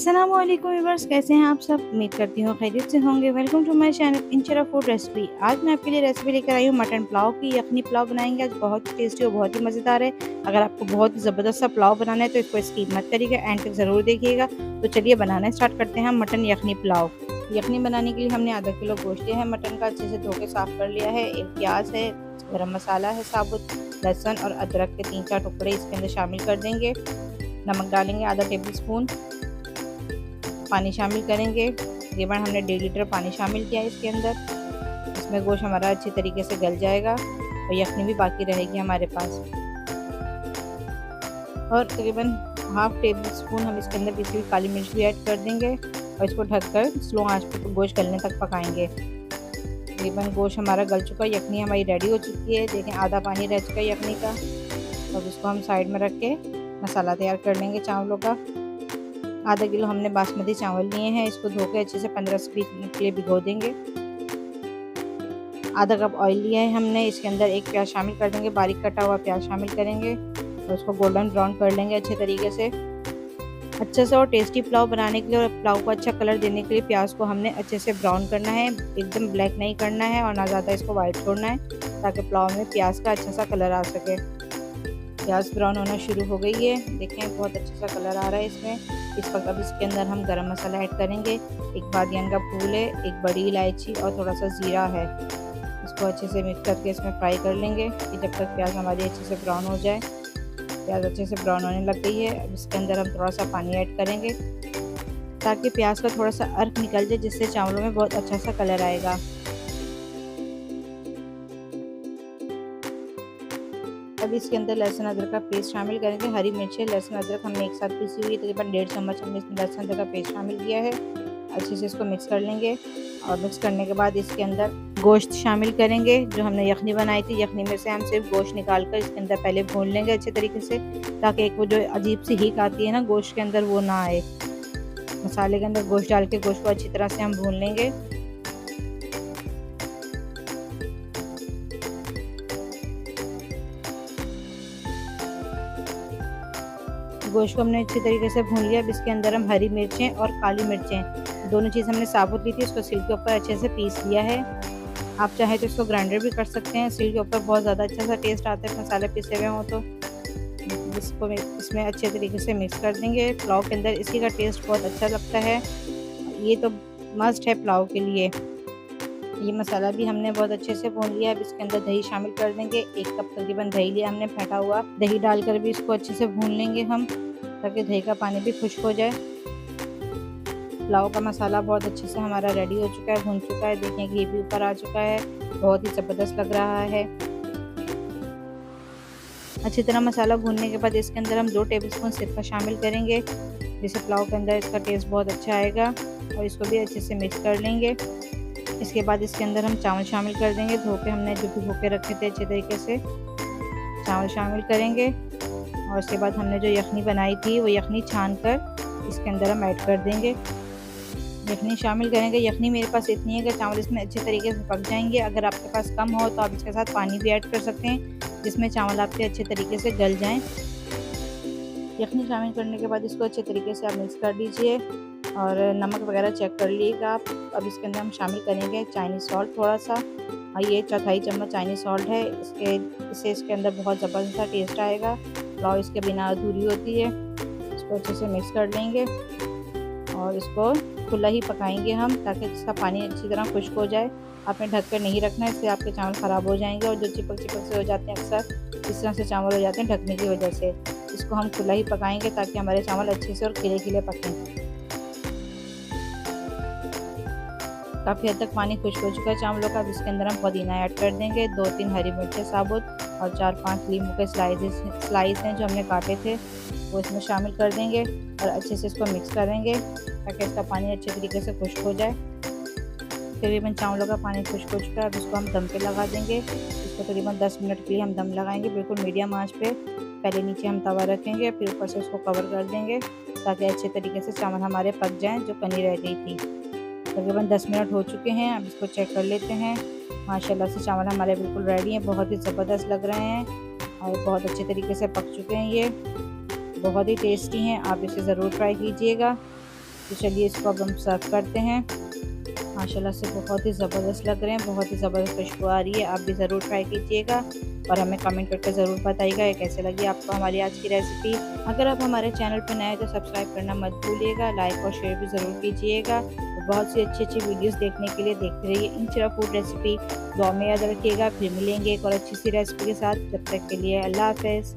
अस्सलामुअलैकुम व्यूअर्स, कैसे हैं आप सब। उम्मीद करती हूँ खैरियत से होंगे। Welcome to my channel Inshara food recipe. आज मैं आपके लिए रेसिपी लेकर आई हूँ मटन पुलाव की। यखनी पुलाव बनाएंगे आज, बहुत ही टेस्टी और बहुत ही मज़ेदार है। अगर आपको बहुत ही ज़बरदस्त सा पुलाव बनाना है तो इसको स्किप मत करिएगा, एंड तक ज़रूर देखिएगा। तो चलिए बनाना स्टार्ट करते हैं हम मटन यखनी पुलाव। यखनी बनाने के लिए हमने आधा किलो गोश्त लिया है मटन का, अच्छे से धो के साफ़ कर लिया है। एक प्याज है, गरम मसाला है साबुत, लहसुन और अदरक के 3-4 टुकड़े इसके अंदर शामिल कर देंगे। नमक डालेंगे आधा टेबल स्पून, पानी शामिल करेंगे। तकरीबन हमने 1.5 लीटर पानी शामिल किया है इसके अंदर। इसमें गोश्त हमारा अच्छी तरीके से गल जाएगा और यखनी भी बाकी रहेगी हमारे पास। और तकरीबन हाफ टेबल स्पून हम इसके अंदर पिसी हुई काली मिर्च भी ऐड कर देंगे और इसको ढककर स्लो आंच पर गोश्त गलने तक पकाएंगे। तकरीबन गोश्त हमारा गल चुका, यखनी हमारी रेडी हो चुकी है। देखें आधा पानी रह चुका है यखनी का। अब इसको हम साइड में रख के मसाला तैयार कर लेंगे चावलों का। आधा किलो हमने बासमती चावल लिए हैं, इसको धो के अच्छे से 15 से 20 मिनट के लिए भिगो देंगे। आधा कप ऑयल लिया है हमने, इसके अंदर एक प्याज शामिल कर देंगे, बारीक कटा हुआ प्याज शामिल करेंगे और उसको गोल्डन ब्राउन कर लेंगे अच्छे तरीके से। अच्छे से और टेस्टी पुलाव बनाने के लिए और पुलाव को अच्छा कलर देने के लिए प्याज को हमने अच्छे से ब्राउन करना है, एकदम ब्लैक नहीं करना है और ना ज़्यादा इसको वाइट छोड़ना है, ताकि पुलाव में प्याज का अच्छा सा कलर आ सके। प्याज ब्राउन होना शुरू हो गई है, देखें बहुत अच्छा सा कलर आ रहा है इसमें। इस वक्त अब इसके अंदर हम गरम मसाला ऐड करेंगे। एक बादियान का फूल है, एक बड़ी इलायची और थोड़ा सा ज़ीरा है। इसको अच्छे से मिक्स करके इसमें फ्राई कर लेंगे कि जब तक प्याज हमारी अच्छे से ब्राउन हो जाए। प्याज अच्छे से ब्राउन होने लग गई है। अब इसके अंदर हम थोड़ा सा पानी ऐड करेंगे ताकि प्याज का थोड़ा सा अर्क निकल जाए, जिससे चावलों में बहुत अच्छा सा कलर आएगा। अब इसके अंदर लहसुन अदरक का पेस्ट शामिल करेंगे। हरी मिर्चें, लहसुन अदरक हमने एक साथ पीसी हुई, तकरीबन 1.5 चम्मच हमने इसमें लहसुन अदरक का पेस्ट शामिल किया है। अच्छे से इसको मिक्स कर लेंगे और मिक्स करने के बाद इसके अंदर गोश्त शामिल करेंगे जो हमने यखनी बनाई थी। यखनी में से हम सिर्फ गोश्त निकाल कर इसके अंदर पहले भून लेंगे अच्छे तरीके से, ताकि एक वो जो अजीब सी हीक आती है ना गोश्त के अंदर, वो ना आए। मसाले के अंदर गोश्त डाल के गोश्त को अच्छी तरह से हम भून लेंगे। गोश्त को हमने अच्छी तरीके से भून लिया। अब इसके अंदर हम हरी मिर्चें और काली मिर्चें दोनों चीज़ हमने साबुत ली थी, उसको सिल के ऊपर अच्छे से पीस लिया है। आप चाहे तो इसको ग्राइंडर भी कर सकते हैं, सिल के ऊपर बहुत ज़्यादा अच्छा सा टेस्ट आता है मसाले पिसे हुए हों तो। इसको इसमें अच्छे तरीके से मिक्स कर देंगे पुलाव के अंदर, इसी का टेस्ट बहुत अच्छा लगता है। ये तो मस्ट है पुलाव के लिए। ये मसाला भी हमने बहुत अच्छे से भून लिया। अब इसके अंदर दही शामिल कर देंगे। 1 कप तकरीबन दही लिया हमने फेंटा हुआ। दही डालकर भी इसको अच्छे से भून लेंगे हम, ताकि दही का पानी भी खुश्क हो जाए। पुलाव का मसाला बहुत अच्छे से हमारा रेडी हो चुका है, भून चुका है। देखें घी भी ऊपर आ चुका है, बहुत ही ज़बरदस्त लग रहा है। अच्छी तरह मसाला भूनने के बाद इसके अंदर हम 2 टेबलस्पून सिरका शामिल करेंगे, जिससे पुलाव के अंदर इसका टेस्ट बहुत अच्छा आएगा। और इसको भी अच्छे से मिक्स कर लेंगे। इसके बाद इसके अंदर हम चावल शामिल कर देंगे, धो के हमने जो भिगो के रखे थे अच्छे तरीके से। चावल शामिल करेंगे और उसके बाद हमने जो यखनी बनाई थी वो यखनी छान कर इसके अंदर हम ऐड कर देंगे। यखनी शामिल करेंगे। यखनी मेरे पास इतनी है कि चावल इसमें अच्छे तरीके से पक जाएंगे। अगर आपके पास कम हो तो आप इसके साथ पानी भी ऐड कर सकते हैं, जिसमें चावल आपके अच्छे तरीके से गल जाएं। यखनी शामिल करने के बाद इसको अच्छे तरीके से आप मिक्स कर दीजिए और नमक वगैरह चेक कर लीजिएगा आप। अब इसके अंदर हम शामिल करेंगे चाइनीज़ सॉल्ट थोड़ा सा, और ये 1/4 चम्मच चाइनीज़ सॉल्ट है। इससे इसके अंदर बहुत ज़बरदस्त सा टेस्ट आएगा। पुलाव इसके बिना अधूरी होती है। इसको अच्छे से मिक्स कर लेंगे और इसको खुला ही पकाएंगे हम, ताकि इसका पानी अच्छी तरह खुश्क हो जाए। आपने ढक कर नहीं रखना है, इससे आपके चावल ख़राब हो जाएंगे और जो चिपक से हो जाते हैं अक्सर, इस तरह से चावल हो जाते हैं ढकने की वजह से। इसको हम खुला ही पकाएंगे ताकि हमारे चावल अच्छे से और खिले खिले पकें। काफ़ी हद तक पानी खुश्क हो चुका है चावलों का। अब इसके अंदर हम पुदीना ऐड कर देंगे, 2-3 हरी मिर्चें साबुत और 4-5 नींबू के स्लाइस हैं जो हमने काटे थे, वो इसमें शामिल कर देंगे और अच्छे से इसको मिक्स करेंगे ताकि इसका पानी अच्छे तरीके से खुश्क हो जाए। तकरीबन चावलों का पानी खुश्क हो चुका है। अब इसको हम दम पे लगा देंगे। इसको तकरीबन 10 मिनट के लिए हम दम लगाएंगे, बिल्कुल मीडियम आंच पे। पहले नीचे हम तवा रखेंगे, फिर ऊपर से उसको कवर कर देंगे ताकि अच्छे तरीके से चावल हमारे पक जाएँ जो कनी रह गई थी। तकरीबन 10 मिनट हो चुके हैं। अब इसको चेक कर लेते हैं। माशाल्लाह से चावल हमारे बिल्कुल रेडी हैं, बहुत ही ज़बरदस्त लग रहे हैं और बहुत अच्छे तरीके से पक चुके हैं। ये बहुत ही टेस्टी हैं, आप इसे ज़रूर ट्राई कीजिएगा। तो चलिए इसको अब हम सर्व करते हैं। माशाल्लाह से बहुत ही ज़बरदस्त लग रहे हैं, बहुत ही ज़बरदस्त खुशबू आ रही है। आप भी ज़रूर ट्राई कीजिएगा और हमें कमेंट करके ज़रूर बताइएगा ये कैसे लगी आपको हमारी आज की रेसिपी। अगर आप हमारे चैनल पर नए हैं तो सब्सक्राइब करना मत भूलिएगा, लाइक और शेयर भी ज़रूर कीजिएगा। और बहुत सी अच्छी अच्छी वीडियोस देखने के लिए देखते रहिए इंशिरा फूड रेसिपी। दुआ में याद रखिएगा, फिर मिलेंगे एक और अच्छी सी रेसिपी के साथ। जब तक के लिए अल्लाह हाफ़िज़।